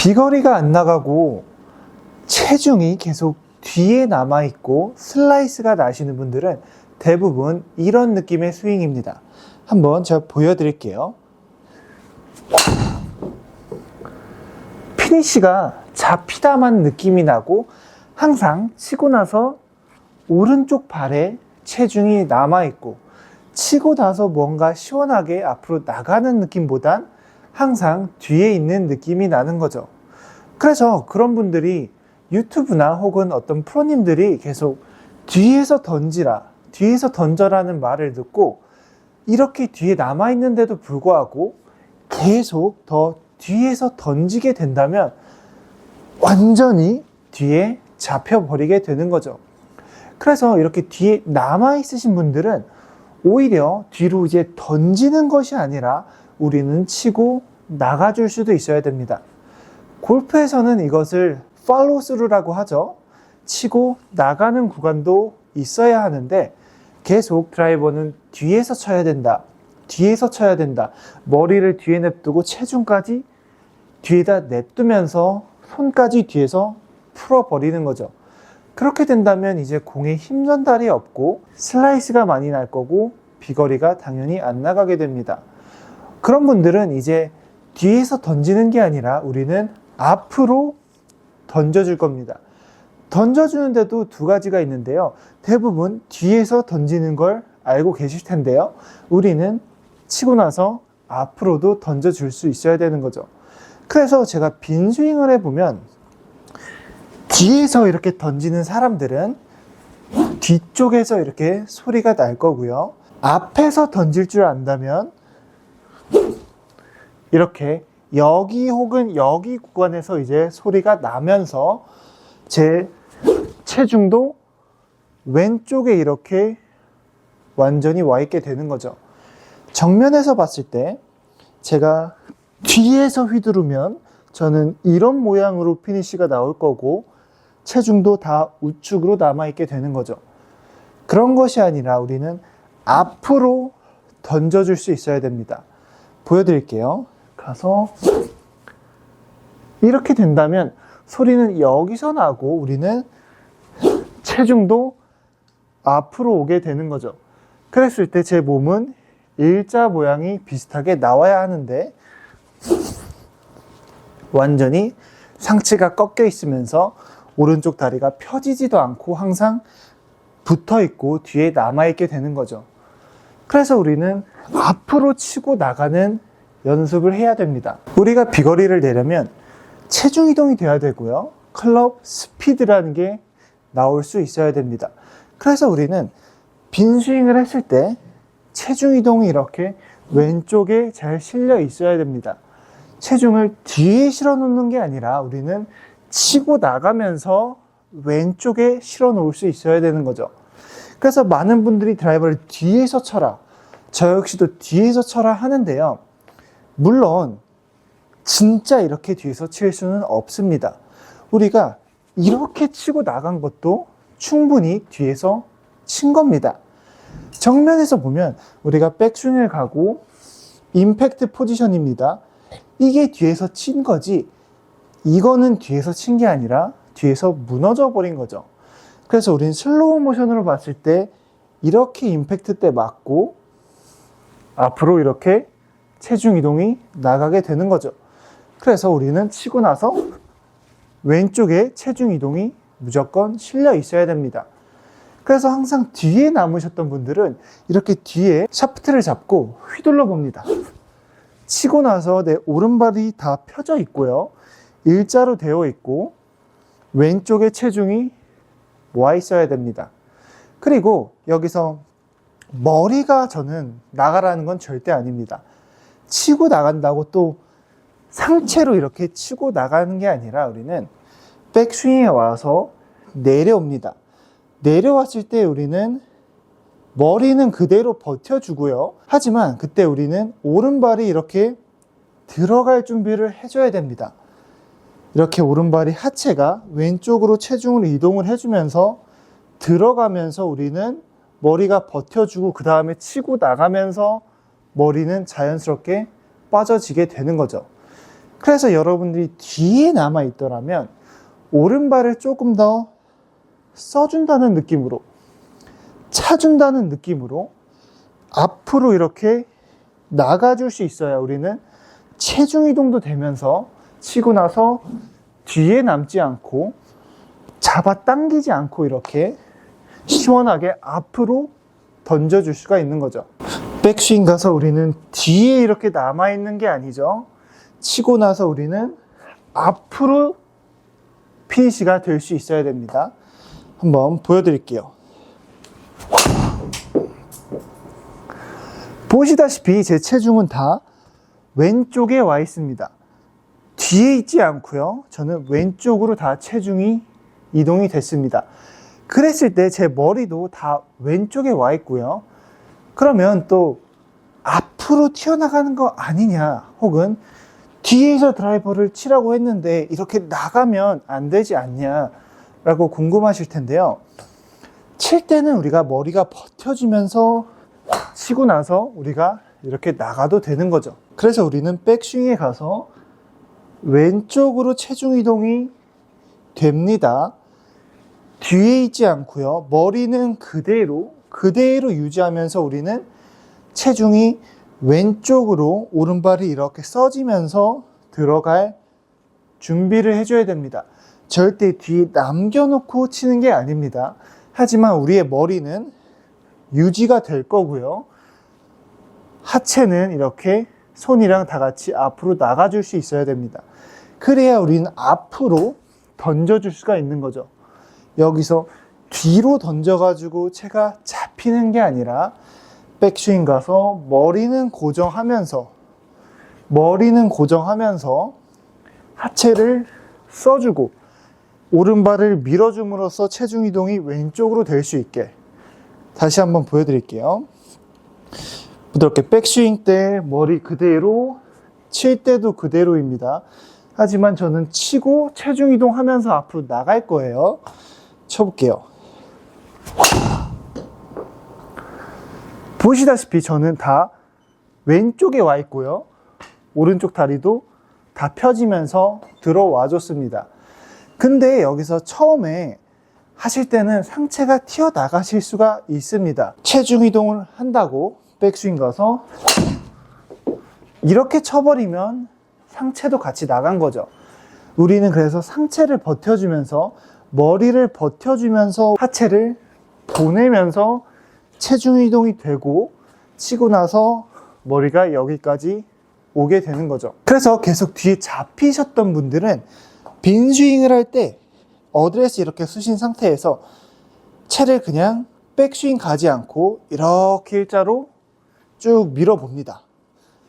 비거리가 안 나가고 체중이 계속 뒤에 남아있고 슬라이스가 나시는 분들은 대부분 이런 느낌의 스윙입니다. 한번 제가 보여드릴게요. 피니쉬가 잡히다만 느낌이 나고 항상 치고 나서 오른쪽 발에 체중이 남아있고 치고 나서 뭔가 시원하게 앞으로 나가는 느낌보단 항상 뒤에 있는 느낌이 나는 거죠. 그래서 그런 분들이 유튜브나 혹은 어떤 프로님들이 계속 뒤에서 던지라, 뒤에서 던져라는 말을 듣고 이렇게 뒤에 남아있는데도 불구하고 계속 더 뒤에서 던지게 된다면 완전히 뒤에 잡혀버리게 되는 거죠. 그래서 이렇게 뒤에 남아있으신 분들은 오히려 뒤로 이제 던지는 것이 아니라 우리는 치고 나가줄 수도 있어야 됩니다. 골프에서는 이것을 팔로우 스루라고 하죠. 치고 나가는 구간도 있어야 하는데 계속 드라이버는 뒤에서 쳐야 된다. 뒤에서 쳐야 된다. 머리를 뒤에 냅두고 체중까지 뒤에다 냅두면서 손까지 뒤에서 풀어버리는 거죠. 그렇게 된다면 이제 공에 힘 전달이 없고 슬라이스가 많이 날 거고 비거리가 당연히 안 나가게 됩니다. 그런 분들은 이제 뒤에서 던지는 게 아니라 우리는 앞으로 던져줄 겁니다. 던져주는데도 두 가지가 있는데요. 대부분 뒤에서 던지는 걸 알고 계실 텐데요. 우리는 치고 나서 앞으로도 던져줄 수 있어야 되는 거죠. 그래서 제가 빈 스윙을 해보면 뒤에서 이렇게 던지는 사람들은 뒤쪽에서 이렇게 소리가 날 거고요. 앞에서 던질 줄 안다면 이렇게 여기 혹은 여기 구간에서 이제 소리가 나면서 제 체중도 왼쪽에 이렇게 완전히 와 있게 되는 거죠. 정면에서 봤을 때 제가 뒤에서 휘두르면 저는 이런 모양으로 피니쉬가 나올 거고 체중도 다 우측으로 남아있게 되는 거죠. 그런 것이 아니라 우리는 앞으로 던져줄 수 있어야 됩니다. 보여드릴게요. 가서 이렇게 된다면 소리는 여기서 나고 우리는 체중도 앞으로 오게 되는 거죠. 그랬을 때 제 몸은 일자 모양이 비슷하게 나와야 하는데 완전히 상체가 꺾여 있으면서 오른쪽 다리가 펴지지도 않고 항상 붙어 있고 뒤에 남아 있게 되는 거죠. 그래서 우리는 앞으로 치고 나가는 연습을 해야 됩니다. 우리가 비거리를 내려면 체중 이동이 돼야 되고요. 클럽 스피드라는 게 나올 수 있어야 됩니다. 그래서 우리는 빈 스윙을 했을 때 체중 이동이 이렇게 왼쪽에 잘 실려 있어야 됩니다. 체중을 뒤에 실어 놓는 게 아니라 우리는 치고 나가면서 왼쪽에 실어 놓을 수 있어야 되는 거죠. 그래서 많은 분들이 드라이버를 뒤에서 쳐라, 저 역시도 뒤에서 쳐라 하는데요. 물론 진짜 이렇게 뒤에서 칠 수는 없습니다. 우리가 이렇게 치고 나간 것도 충분히 뒤에서 친 겁니다. 정면에서 보면 우리가 백스윙을 가고 임팩트 포지션입니다. 이게 뒤에서 친 거지 이거는 뒤에서 친 게 아니라 뒤에서 무너져 버린 거죠. 그래서 우리는 슬로우 모션으로 봤을 때 이렇게 임팩트 때 맞고 앞으로 이렇게 체중 이동이 나가게 되는 거죠. 그래서 우리는 치고 나서 왼쪽에 체중 이동이 무조건 실려 있어야 됩니다. 그래서 항상 뒤에 남으셨던 분들은 이렇게 뒤에 샤프트를 잡고 휘둘러 봅니다. 치고 나서 내 오른발이 다 펴져 있고요. 일자로 되어 있고 왼쪽에 체중이 모아 있어야 됩니다. 그리고 여기서 머리가 저는 나가라는 건 절대 아닙니다. 치고 나간다고 또 상체로 이렇게 치고 나가는 게 아니라 우리는 백스윙에 와서 내려옵니다. 내려왔을 때 우리는 머리는 그대로 버텨주고요. 하지만 그때 우리는 오른발이 이렇게 들어갈 준비를 해줘야 됩니다. 이렇게 오른발이 하체가 왼쪽으로 체중을 이동을 해주면서 들어가면서 우리는 머리가 버텨주고 그 다음에 치고 나가면서 머리는 자연스럽게 빠져지게 되는 거죠. 그래서 여러분들이 뒤에 남아있더라면 오른발을 조금 더 써준다는 느낌으로, 차준다는 느낌으로 앞으로 이렇게 나가줄 수 있어야 우리는 체중 이동도 되면서 치고 나서 뒤에 남지 않고 잡아당기지 않고 이렇게 시원하게 앞으로 던져줄 수가 있는 거죠. 백스윙 가서 우리는 뒤에 이렇게 남아있는 게 아니죠. 치고 나서 우리는 앞으로 피니시가 될 수 있어야 됩니다. 한번 보여드릴게요. 보시다시피 제 체중은 다 왼쪽에 와 있습니다. 뒤에 있지 않고요. 저는 왼쪽으로 다 체중이 이동이 됐습니다. 그랬을 때 제 머리도 다 왼쪽에 와 있고요. 그러면 또 앞으로 튀어나가는 거 아니냐, 혹은 뒤에서 드라이버를 치라고 했는데 이렇게 나가면 안 되지 않냐 라고 궁금하실 텐데요. 칠 때는 우리가 머리가 버텨주면서 치고 나서 우리가 이렇게 나가도 되는 거죠. 그래서 우리는 백스윙에 가서 왼쪽으로 체중 이동이 됩니다. 뒤에 있지 않고요. 머리는 그대로 유지하면서 우리는 체중이 왼쪽으로 오른발이 이렇게 써지면서 들어갈 준비를 해줘야 됩니다. 절대 뒤에 남겨놓고 치는 게 아닙니다. 하지만 우리의 머리는 유지가 될 거고요. 하체는 이렇게 손이랑 다 같이 앞으로 나가줄 수 있어야 됩니다. 그래야 우리는 앞으로 던져줄 수가 있는 거죠. 여기서 뒤로 던져가지고 채가 잡히는 게 아니라 백스윙 가서 머리는 고정하면서 하체를 써주고 오른발을 밀어줌으로써 체중 이동이 왼쪽으로 될 수 있게 다시 한번 보여드릴게요. 부드럽게 백스윙 때 머리 그대로, 칠 때도 그대로입니다. 하지만 저는 치고 체중 이동하면서 앞으로 나갈 거예요. 쳐볼게요. 보시다시피 저는 다 왼쪽에 와 있고요. 오른쪽 다리도 다 펴지면서 들어와 줬습니다. 근데 여기서 처음에 하실 때는 상체가 튀어나가실 수가 있습니다. 체중 이동을 한다고 백스윙 가서 이렇게 쳐버리면 상체도 같이 나간 거죠. 우리는 그래서 상체를 버텨주면서, 머리를 버텨주면서 하체를 보내면서 체중 이동이 되고 치고 나서 머리가 여기까지 오게 되는 거죠. 그래서 계속 뒤에 잡히셨던 분들은 빈 스윙을 할 때 어드레스 이렇게 쓰신 상태에서 채를 그냥 백스윙 가지 않고 이렇게 일자로 쭉 밀어봅니다.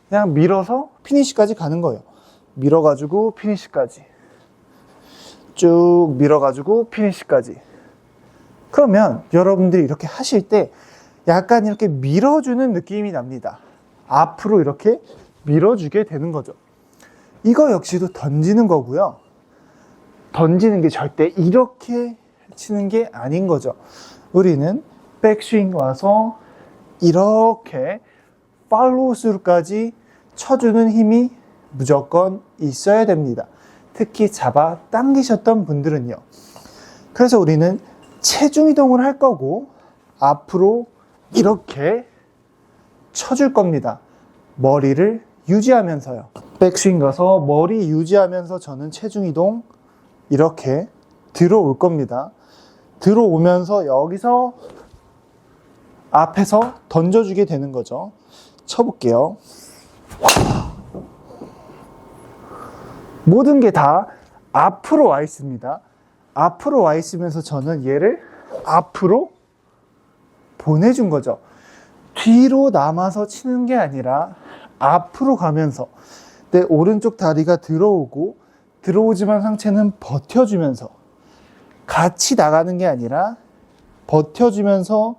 그냥 밀어서 피니시까지 가는 거예요. 밀어가지고 피니시까지, 쭉 밀어가지고 피니시까지. 그러면 여러분들이 이렇게 하실 때 약간 이렇게 밀어주는 느낌이 납니다. 앞으로 이렇게 밀어주게 되는 거죠. 이거 역시도 던지는 거고요. 던지는 게 절대 이렇게 치는 게 아닌 거죠. 우리는 백스윙 와서 이렇게 팔로우 스루까지 쳐주는 힘이 무조건 있어야 됩니다. 특히 잡아 당기셨던 분들은요. 그래서 우리는 체중 이동을 할 거고 앞으로 이렇게 쳐줄 겁니다. 머리를 유지하면서요. 백스윙 가서 머리 유지하면서 저는 체중 이동 이렇게 들어올 겁니다. 들어오면서 여기서 앞에서 던져주게 되는 거죠. 쳐볼게요. 모든 게 다 앞으로 와 있습니다. 앞으로 와 있으면서 저는 얘를 앞으로 보내준 거죠. 뒤로 남아서 치는 게 아니라 앞으로 가면서 내 오른쪽 다리가 들어오지만 상체는 버텨주면서, 같이 나가는 게 아니라 버텨주면서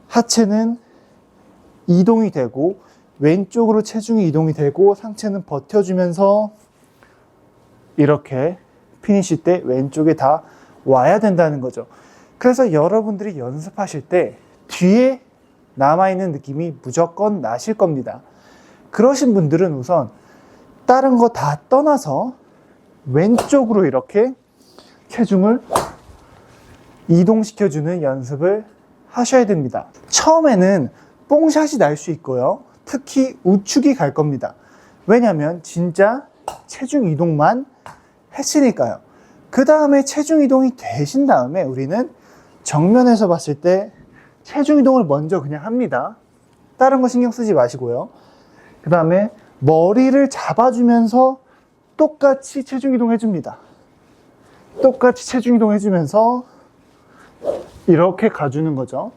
하체는 이동이 되고 왼쪽으로 체중이 이동이 되고 상체는 버텨주면서 이렇게 피니시 때 왼쪽에 다 와야 된다는 거죠. 그래서 여러분들이 연습하실 때 뒤에 남아있는 느낌이 무조건 나실 겁니다. 그러신 분들은 우선 다른 거 다 떠나서 왼쪽으로 이렇게 체중을 이동시켜주는 연습을 하셔야 됩니다. 처음에는 뽕샷이 날 수 있고요. 특히 우측이 갈 겁니다. 왜냐하면 진짜 체중 이동만 했으니까요. 그 다음에 체중 이동이 되신 다음에 우리는 정면에서 봤을 때 체중 이동을 먼저 그냥 합니다. 다른 거 신경 쓰지 마시고요. 그 다음에 머리를 잡아주면서 똑같이 체중 이동 해줍니다. 똑같이 체중 이동 해주면서 이렇게 가주는 거죠.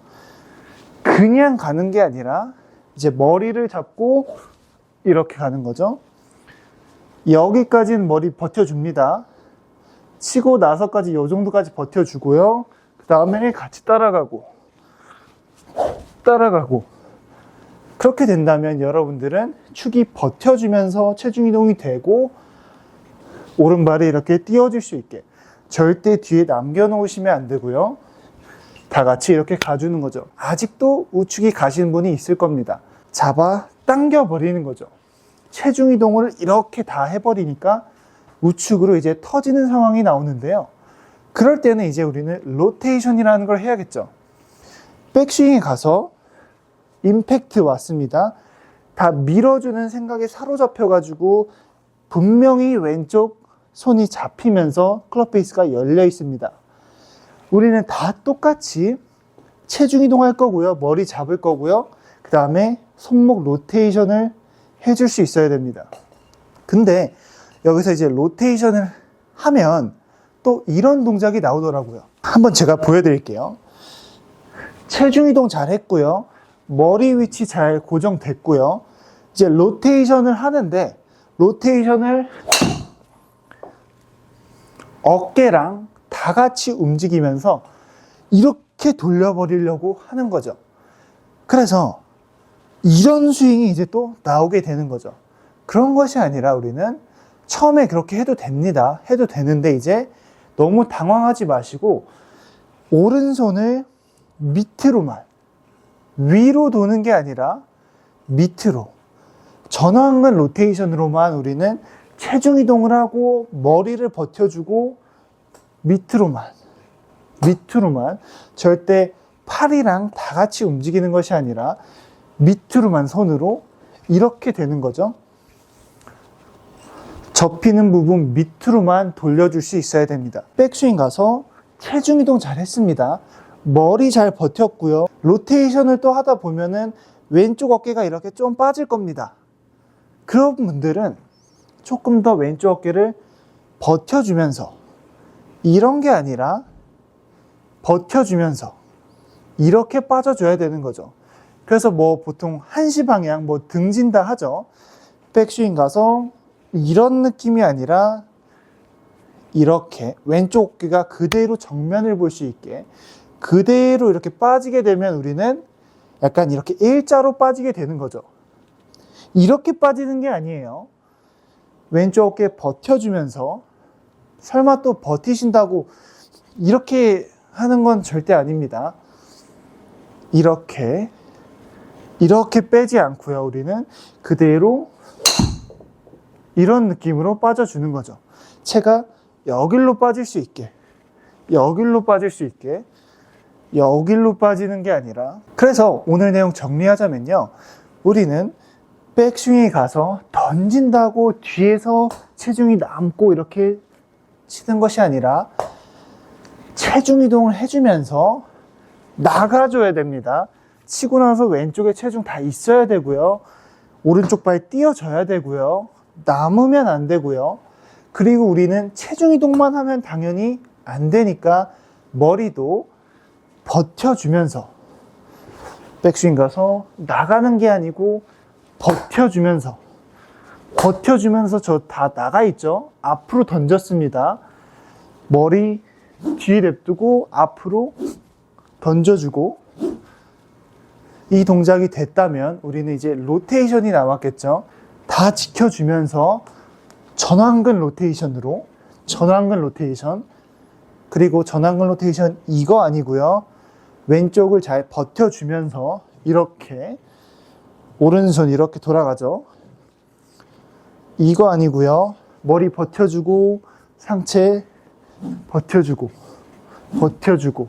그냥 가는 게 아니라 이제 머리를 잡고 이렇게 가는 거죠. 여기까지는 머리 버텨줍니다. 치고 나서까지 이 정도까지 버텨주고요. 그 다음에 같이 따라가고 그렇게 된다면 여러분들은 축이 버텨주면서 체중 이동이 되고 오른발이 이렇게 띄워질 수 있게, 절대 뒤에 남겨놓으시면 안 되고요. 다 같이 이렇게 가주는 거죠. 아직도 우측이 가시는 분이 있을 겁니다. 잡아 당겨버리는 거죠. 체중 이동을 이렇게 다 해버리니까 우측으로 이제 터지는 상황이 나오는데요. 그럴 때는 이제 우리는 로테이션이라는 걸 해야겠죠. 백스윙에 가서 임팩트 왔습니다. 다 밀어주는 생각에 사로잡혀가지고 분명히 왼쪽 손이 잡히면서 클럽 페이스가 열려 있습니다. 우리는 다 똑같이 체중 이동할 거고요. 머리 잡을 거고요. 그 다음에 손목 로테이션을 해줄 수 있어야 됩니다. 근데 여기서 이제 로테이션을 하면 또 이런 동작이 나오더라고요. 한번 제가 보여드릴게요. 체중 이동 잘 했고요. 머리 위치 잘 고정됐고요. 이제 로테이션을 하는데 로테이션을 어깨랑 다 같이 움직이면서 이렇게 돌려버리려고 하는 거죠. 그래서 이런 스윙이 이제 또 나오게 되는 거죠. 그런 것이 아니라 우리는 처음에 그렇게 해도 됩니다. 해도 되는데 이제 너무 당황하지 마시고 오른손을 밑으로만, 위로 도는 게 아니라 밑으로 전완근 로테이션으로만 우리는 체중 이동을 하고 머리를 버텨주고 밑으로만 절대 팔이랑 다 같이 움직이는 것이 아니라 밑으로만 손으로 이렇게 되는 거죠. 접히는 부분 밑으로만 돌려줄 수 있어야 됩니다. 백스윙 가서 체중 이동 잘 했습니다. 머리 잘 버텼고요. 로테이션을 또 하다 보면은 왼쪽 어깨가 이렇게 좀 빠질 겁니다. 그런 분들은 조금 더 왼쪽 어깨를 버텨주면서, 이런 게 아니라 버텨주면서 이렇게 빠져줘야 되는 거죠. 그래서 뭐 보통 한시 방향 뭐 등진다 하죠. 백스윙 가서 이런 느낌이 아니라 이렇게 왼쪽 어깨가 그대로 정면을 볼 수 있게 그대로 이렇게 빠지게 되면 우리는 약간 이렇게 일자로 빠지게 되는 거죠. 이렇게 빠지는 게 아니에요. 왼쪽 어깨 버텨주면서, 설마 또 버티신다고 이렇게 하는 건 절대 아닙니다. 이렇게 빼지 않고요. 우리는 그대로 이런 느낌으로 빠져주는 거죠. 채가 여길로 빠질 수 있게, 여길로 빠질 수 있게, 여길로 빠지는 게 아니라. 그래서 오늘 내용 정리하자면요, 우리는 백스윙에 가서 던진다고 뒤에서 체중이 남고 이렇게 치는 것이 아니라 체중 이동을 해주면서 나가줘야 됩니다. 치고 나서 왼쪽에 체중 다 있어야 되고요. 오른쪽 발 띄워줘야 되고요. 남으면 안 되고요. 그리고 우리는 체중 이동만 하면 당연히 안 되니까 머리도 버텨주면서, 백스윙 가서 나가는 게 아니고 버텨주면서 저 다 나가 있죠. 앞으로 던졌습니다. 머리 뒤에 냅두고 앞으로 던져주고, 이 동작이 됐다면 우리는 이제 로테이션이 남았겠죠. 다 지켜주면서 전완근 로테이션으로, 전완근 로테이션, 그리고 전완근 로테이션 이거 아니고요. 왼쪽을 잘 버텨주면서 이렇게 오른손 이렇게 돌아가죠. 이거 아니고요. 머리 버텨주고, 상체 버텨주고, 버텨주고.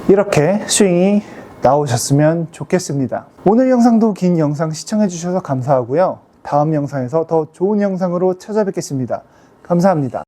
이렇게 스윙이 나오셨으면 좋겠습니다. 오늘 영상도 긴 영상 시청해주셔서 감사하고요. 다음 영상에서 더 좋은 영상으로 찾아뵙겠습니다. 감사합니다.